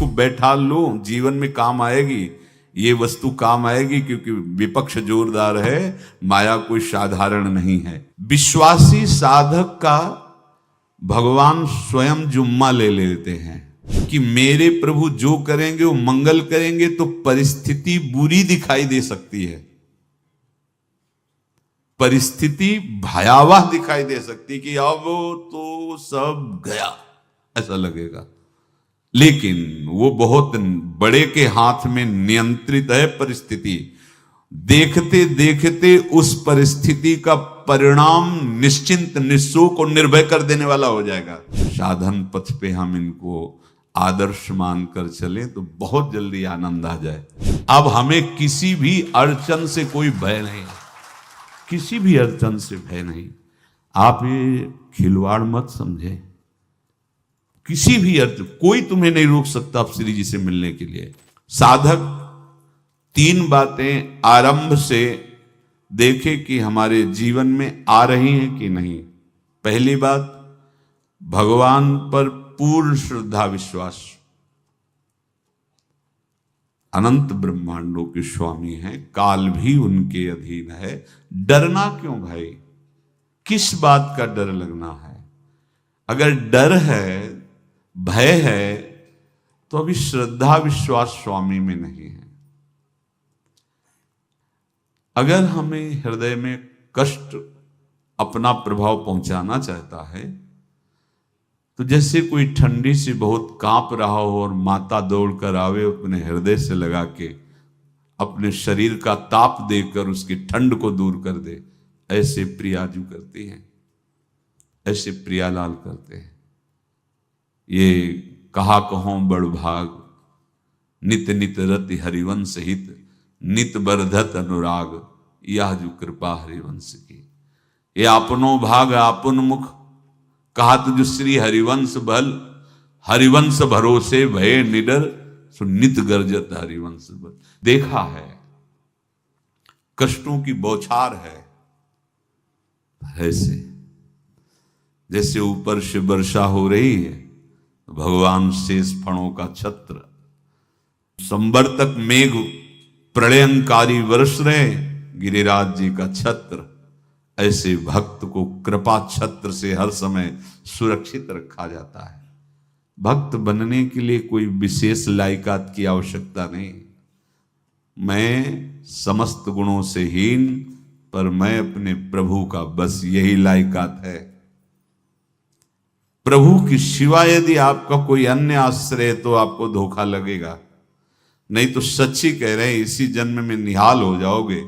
इसको बैठा लो, जीवन में काम आएगी, ये वस्तु काम आएगी, क्योंकि विपक्ष जोरदार है, माया कोई साधारण नहीं है। विश्वासी साधक का भगवान स्वयं जुम्मा ले लेते हैं कि मेरे प्रभु जो करेंगे वो मंगल करेंगे। तो परिस्थिति बुरी दिखाई दे सकती है, परिस्थिति भयावह दिखाई दे सकती कि अब तो सब गया, ऐसा लगेगा, लेकिन वो बहुत बड़े के हाथ में नियंत्रित है परिस्थिति। देखते देखते उस परिस्थिति का परिणाम निश्चिंत, निःशोक और निर्भय कर देने वाला हो जाएगा। साधन पथ पे हम इनको आदर्श मानकर चले तो बहुत जल्दी आनंद आ जाए। अब हमें किसी भी अड़चन से कोई भय नहीं, किसी भी अड़चन से भय नहीं। आप ये खिलवाड़ मत समझे, किसी भी अर्थ कोई तुम्हें नहीं रोक सकता आप श्री जी से मिलने के लिए। साधक 3 बातें आरंभ से देखे कि हमारे जीवन में आ रही हैं कि नहीं। पहली बात, भगवान पर पूर्ण श्रद्धा विश्वास। अनंत ब्रह्मांडों के स्वामी हैं, काल भी उनके अधीन है। डरना क्यों भाई, किस बात का डर लगना है? अगर डर है, भय है, तो अभी श्रद्धा विश्वास स्वामी में नहीं है। अगर हमें हृदय में कष्ट अपना प्रभाव पहुंचाना चाहता है, तो जैसे कोई ठंडी से बहुत कांप रहा हो और माता दौड़कर आवे, अपने हृदय से लगा के अपने शरीर का ताप देकर उसकी ठंड को दूर कर दे, ऐसे प्रियाजू करती हैं, ऐसे प्रियालाल करते हैं। ये कहा कहो बड़ भाग, नित नित रति हरिवंश हित, नित बरधत अनुराग, यह जो कृपा हरिवंश की। ये आपनो भाग आपन मुख, कहा तुझ श्री हरिवंश बल, हरिवंश भरोसे भय निडर, सो नित गर्जत हरिवंश बल। देखा है, कष्टों की बौछार है, ऐसे जैसे ऊपर से वर्षा हो रही है, भगवान शेष फणों का छत्र, संवर्तक मेघ प्रलयंकारी वर्ष रहे, गिरिराज जी का छत्र। ऐसे भक्त को कृपा छत्र से हर समय सुरक्षित रखा जाता है। भक्त बनने के लिए कोई विशेष लायकात की आवश्यकता नहीं। मैं समस्त गुणों से हीन, पर मैं अपने प्रभु का, बस यही लायकात है। प्रभु की सिवा यदि आपका कोई अन्य आश्रय है तो आपको धोखा लगेगा, नहीं तो सच्ची कह रहे हैं, इसी जन्म में निहाल हो जाओगे।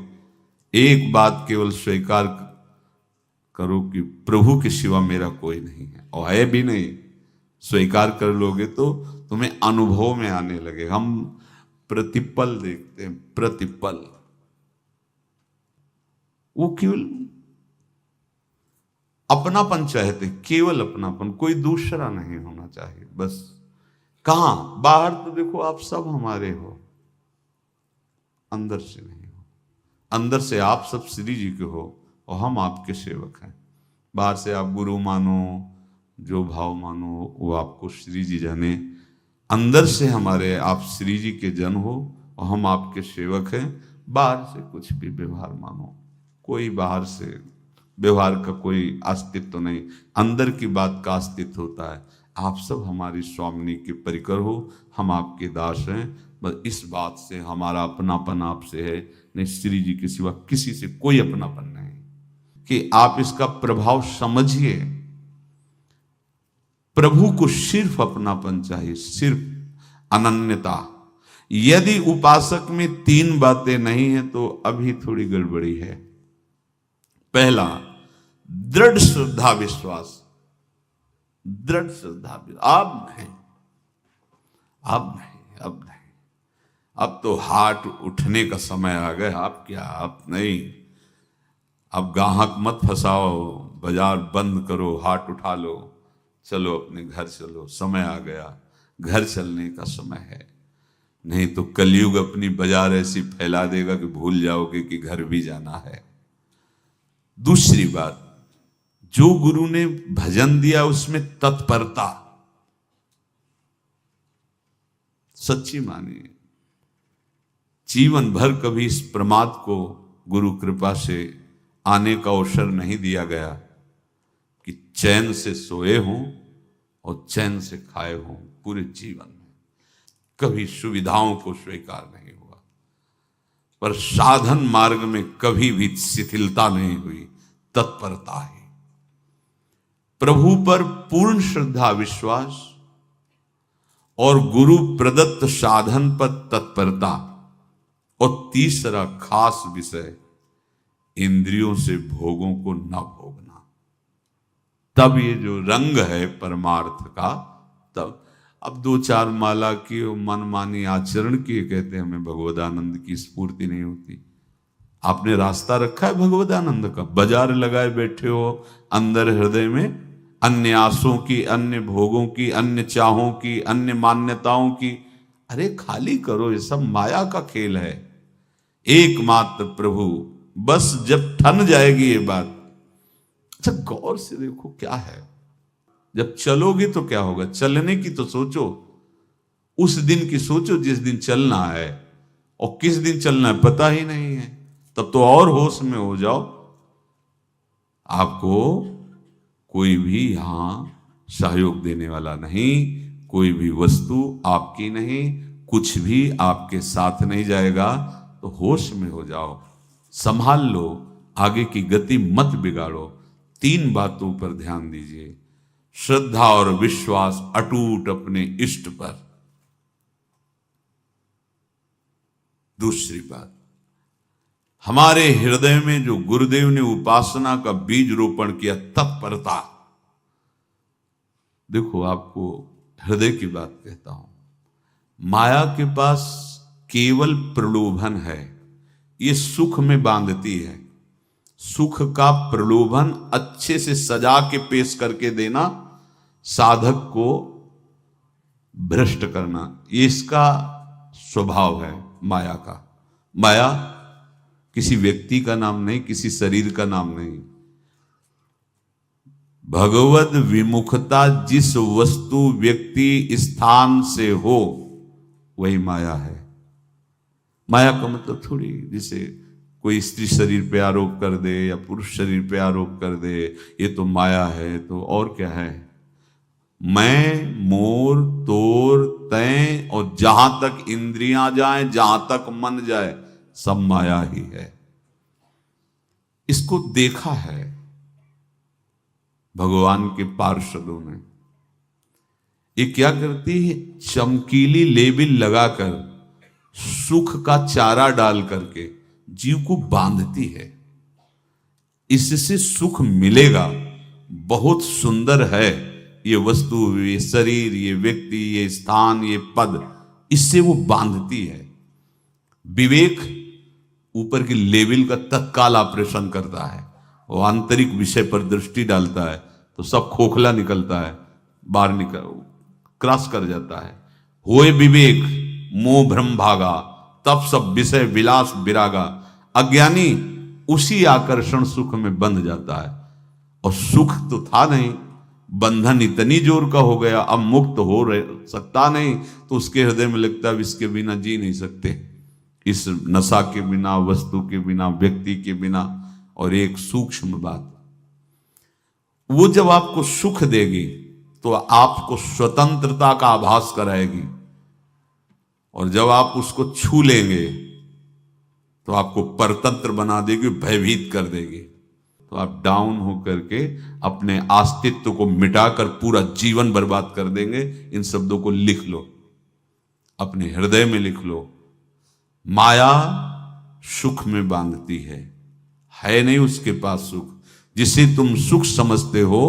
एक बात केवल स्वीकार करो कि प्रभु के सिवा मेरा कोई नहीं है, और है भी नहीं। स्वीकार कर लोगे तो तुम्हें अनुभव में आने लगे। हम प्रतिपल देखते हैं, प्रतिपल, वो केवल अपनापन चाहते, केवल अपनापन, कोई दूसरा नहीं होना चाहिए बस। कहां बाहर तो देखो आप सब हमारे हो, अंदर से नहीं हो। अंदर से आप सब श्री जी के हो और हम आपके सेवक हैं। बाहर से आप गुरु मानो, जो भाव मानो, वो आपको श्री जी जाने। अंदर से हमारे आप श्री जी के जन हो और हम आपके सेवक हैं। बाहर से कुछ भी व्यवहार मानो, कोई बाहर से व्यवहार का कोई अस्तित्व नहीं, अंदर की बात का अस्तित्व होता है। आप सब हमारी स्वामिनी के परिकर हो, हम आपके दास हैं। बस इस बात से हमारा अपनापन आपसे है, नहीं श्री जी के सिवा किसी से कोई अपनापन नहीं। कि आप इसका प्रभाव समझिए। प्रभु को सिर्फ अपनापन चाहिए, सिर्फ अनन्यता। यदि उपासक में 3 बातें नहीं है तो अभी थोड़ी गड़बड़ी है। पहला, दृढ़ श्रद्धा विश्वास। दृढ़ श्रद्धा, अब नहीं, अब नहीं, अब नहीं, अब तो हाथ उठने का समय आ गया। अब क्या, अब नहीं, अब गाहक मत फंसाओ, बाजार बंद करो, हाथ उठा लो, चलो अपने घर चलो, समय आ गया, घर चलने का समय है। नहीं तो कलयुग अपनी बाजार ऐसी फैला देगा कि भूल जाओगे कि घर भी जाना है। दूसरी बात, जो गुरु ने भजन दिया उसमें तत्परता। सच्ची मानिए। जीवन भर कभी इस प्रमाद को गुरु कृपा से आने का अवसर नहीं दिया गया कि चैन से सोए हों और चैन से खाए हों। पूरे जीवन में कभी सुविधाओं को स्वीकार नहीं हुआ, पर साधन मार्ग में कभी भी शिथिलता नहीं हुई, तत्परता ही। प्रभु पर पूर्ण श्रद्धा विश्वास और गुरु प्रदत्त साधन पर तत्परता, और तीसरा खास विषय इंद्रियों से भोगों को न भोगना। तब ये जो रंग है परमार्थ का, तब अब 2-4 माला की मनमानी आचरण किए कहते हैं हमें भगवदानंद की स्फूर्ति नहीं होती। आपने रास्ता रखा है भगवदानंद का, बाजार लगाए बैठे हो अंदर हृदय में अन्य आसों की, अन्य भोगों की, अन्य चाहों की, अन्य मान्यताओं की। अरे खाली करो, ये सब माया का खेल है। एकमात्र प्रभु, बस जब ठन जाएगी ये बात। अच्छा गौर से देखो क्या है, जब चलोगे तो क्या होगा, चलने की तो सोचो, उस दिन की सोचो जिस दिन चलना है, और किस दिन चलना है पता ही नहीं है, तब तो और होश में हो जाओ। आपको कोई भी यहां सहयोग देने वाला नहीं, कोई भी वस्तु आपकी नहीं, कुछ भी आपके साथ नहीं जाएगा। तो होश में हो जाओ, संभाल लो, आगे की गति मत बिगाड़ो। 3 बातों पर ध्यान दीजिए, श्रद्धा और विश्वास अटूट अपने इष्ट पर। दूसरी बात, हमारे हृदय में जो गुरुदेव ने उपासना का बीज रोपण किया, तत्परता। देखो आपको हृदय की बात कहता हूं, माया के पास केवल प्रलोभन है, ये सुख में बांधती है। सुख का प्रलोभन अच्छे से सजा के पेश करके देना, साधक को भ्रष्ट करना, ये इसका स्वभाव है माया का। माया किसी व्यक्ति का नाम नहीं, किसी शरीर का नाम नहीं। भगवत विमुखता जिस वस्तु व्यक्ति स्थान से हो वही माया है। माया का मतलब थोड़ी जैसे कोई स्त्री शरीर पे आरोप कर दे या पुरुष शरीर पे आरोप कर दे, ये तो माया है, तो और क्या है। मैं, मोर, तोर, तय और जहां तक इंद्रियां जाएं, जहां तक मन जाए, सब माया ही है। इसको देखा है भगवान के पार्षदों ने। ये क्या करती है, चमकीली लेबिल लगाकर, सुख का चारा डाल करके जीव को बांधती है। इससे सुख मिलेगा, बहुत सुंदर है ये वस्तु, ये शरीर, ये व्यक्ति, ये स्थान, ये पद, इससे वो बांधती है। विवेक ऊपर की लेवल का तत्काल ऑपरेशन करता है, वो आंतरिक विषय पर दृष्टि डालता है तो सब खोखला निकलता है, बाहर निकल क्रॉस कर जाता है। होए विवेक मोह भ्रम भागा, तब सब विषय विलास विरागा। अज्ञानी उसी आकर्षण सुख में बंध जाता है, और सुख तो था नहीं, बंधन इतनी जोर का हो गया, अब मुक्त हो सकता नहीं, तो उसके हृदय में लगता है इसके बिना जी नहीं सकते, इस नशा के बिना, वस्तु के बिना, व्यक्ति के बिना। और एक सूक्ष्म बात, वो जब आपको सुख देगी तो आपको स्वतंत्रता का आभास कराएगी, और जब आप उसको छू लेंगे तो आपको परतंत्र बना देगी, भयभीत कर देगी। तो आप डाउन होकर के अपने अस्तित्व को मिटाकर पूरा जीवन बर्बाद कर देंगे। इन शब्दों को लिख लो, अपने हृदय में लिख लो। माया सुख में बांधती है नहीं उसके पास सुख, जिसे तुम सुख समझते हो